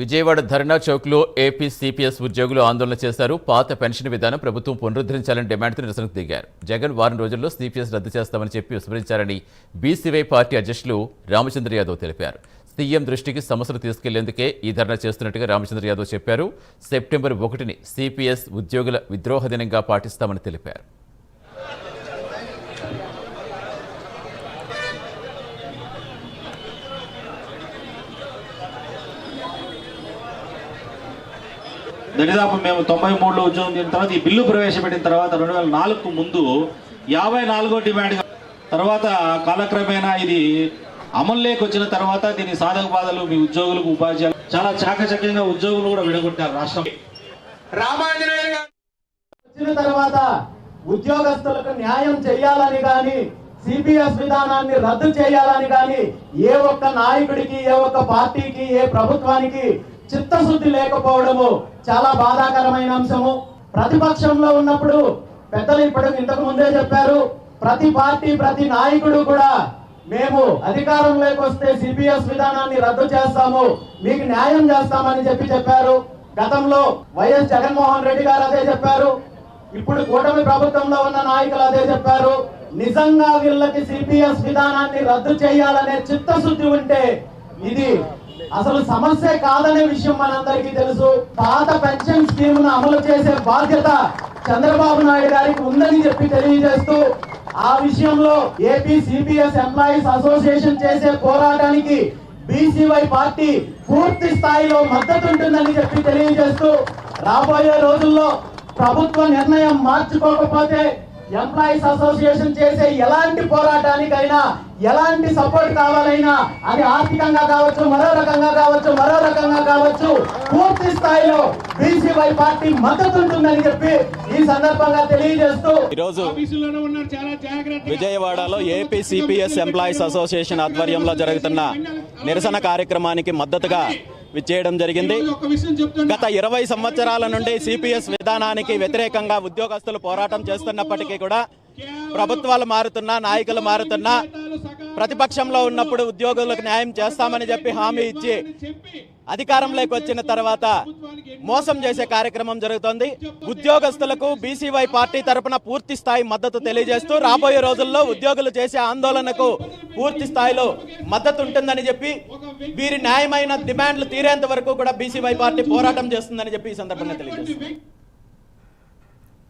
విజయవాడ ధర్నా చౌక్లో AP CPS ఉద్యోగులు ఆందోళన చేశారు. పాత పెన్షన్ విధానం ప్రభుత్వం పునరుద్ధరించాలని డిమాండ్తో నిరసనకు దిగారు. జగన్ వారం రోజుల్లో సిపిఎస్ రద్దు చేస్తామని చెప్పి విస్మరించారని బీసీవై పార్టీ అధ్యక్షులు రామచంద్ర యాదవ్ తెలిపారు. సీఎం దృష్టికి సమస్యలు తీసుకెళ్లేందుకే ఈ ధర్నా చేస్తున్నట్టుగా రామచంద్ర యాదవ్ చెప్పారు. సెప్టెంబర్ 1ని సిపిఎస్ ఉద్యోగుల విద్రోహ దినంగా పాటిస్తామని తెలిపారు. దరిదాపు మేము 93లో ఉద్యోగం చేసిన తర్వాత ఈ బిల్లు ప్రవేశపెట్టిన తర్వాత 2004కు ముందు 54వ డిమాండ్ తర్వాత కాలక్రమేణా ఇది అమల్లోకి వచ్చిన తర్వాత దీని సాధక బాధలు మీ ఉద్యోగులకు ఉపాధ్యాయులు చాలా చాకచక్యంగా ఉద్యోగులు కూడా విడగొట్టారు. రాష్ట్రం వచ్చిన తర్వాత ఉద్యోగస్తులకు న్యాయం చేయాలని కానీ సిపిఎస్ విధానాన్ని రద్దు చేయాలని కానీ ఏ ఒక్క నాయకుడికి ఏ ఒక్క పార్టీకి ఏ ప్రభుత్వానికి చిత్తశుద్ధి లేకపోవడము చాలా బాధాకరమైన అంశము. ప్రతిపక్షంలో ఉన్నప్పుడు పెద్దలు ఇంతకు ముందే చెప్పారు, ప్రతి పార్టీ ప్రతి నాయకుడు కూడా మేము అధికారంలోకి వస్తే సిపిఎస్ విధానాన్ని రద్దు చేస్తాము, మీకు న్యాయం చేస్తామని చెప్పారు. గతంలో వైఎస్ జగన్మోహన్ రెడ్డి గారు అదే చెప్పారు. ఇప్పుడు కూటమి ప్రభుత్వంలో ఉన్న నాయకులు అదే చెప్పారు. నిజంగా వీళ్ళకి సిపిఎస్ విధానాన్ని రద్దు చేయాలనే చిత్తశుద్ధి ఉంటే ఇది అసలు సమస్య కాదనే విషయం మనందరికీ తెలుసు. పాత పెన్షన్ స్కీమ్ ను అమలు చేసే బాధ్యత చంద్రబాబు నాయుడు గారికి ఉందని చెప్పి తెలియజేస్తూ ఆ విషయంలో ఏపీ సిపిఎస్ ఎంప్లాయీస్ అసోసియేషన్ చేసే పోరాటానికి బీసీవై పార్టీ పూర్తి స్థాయిలో మద్దతు ఉంటుందని చెప్పి తెలియజేస్తూ రాబోయే రోజుల్లో ప్రభుత్వ నిర్ణయం మార్చుకోకపోతే ఎంప్లాయీస్ అసోసియేషన్ చేసే ఎలాంటి పోరాటానికైనా ఎలాంటి సపోర్ట్ కావాలైనా అది ఆర్థికంగా కావచ్చు, మరో రకంగా కావచ్చు పూర్తి స్థాయిలో బీసీవై పార్టీ మద్దతు ఉంటుందని చెప్పి ఈ సందర్భంగా తెలియజేస్తూ ఈరోజు విజయవాడలో ఏపీ సిపిఎస్ ఎంప్లాయీస్ అసోసియేషన్ ఆధ్వర్యంలో జరుగుతున్న నిరసన కార్యక్రమానికి మద్దతుగా విచ్చేయడం జరిగింది. గత 20 సంవత్సరాల నుండి సిపిఎస్ విధానానికి వ్యతిరేకంగా ఉద్యోగస్తులు పోరాటం చేస్తున్నప్పటికీ కూడా ప్రభుత్వాలు మారుతున్నా, నాయకులు మారుతున్నా, ప్రతిపక్షంలో ఉన్నప్పుడు ఉద్యోగులకు న్యాయం చేస్తామని చెప్పి హామీ ఇచ్చి అధికారంలోకి వచ్చిన తర్వాత మోసం చేసే కార్యక్రమం జరుగుతోంది. ఉద్యోగస్తులకు బీసీవై పార్టీ తరపున పూర్తి స్థాయి మద్దతు తెలియజేస్తూ రాబోయే రోజుల్లో ఉద్యోగులు చేసే ఆందోళనకు పూర్తి స్థాయిలో మద్దతు ఉంటుందని చెప్పి వీరి న్యాయమైన డిమాండ్లు తీరేంత వరకు కూడా బీసీవై పార్టీ పోరాటం చేస్తుందని చెప్పి ఈ సందర్భంగా తెలియజేస్తుంది.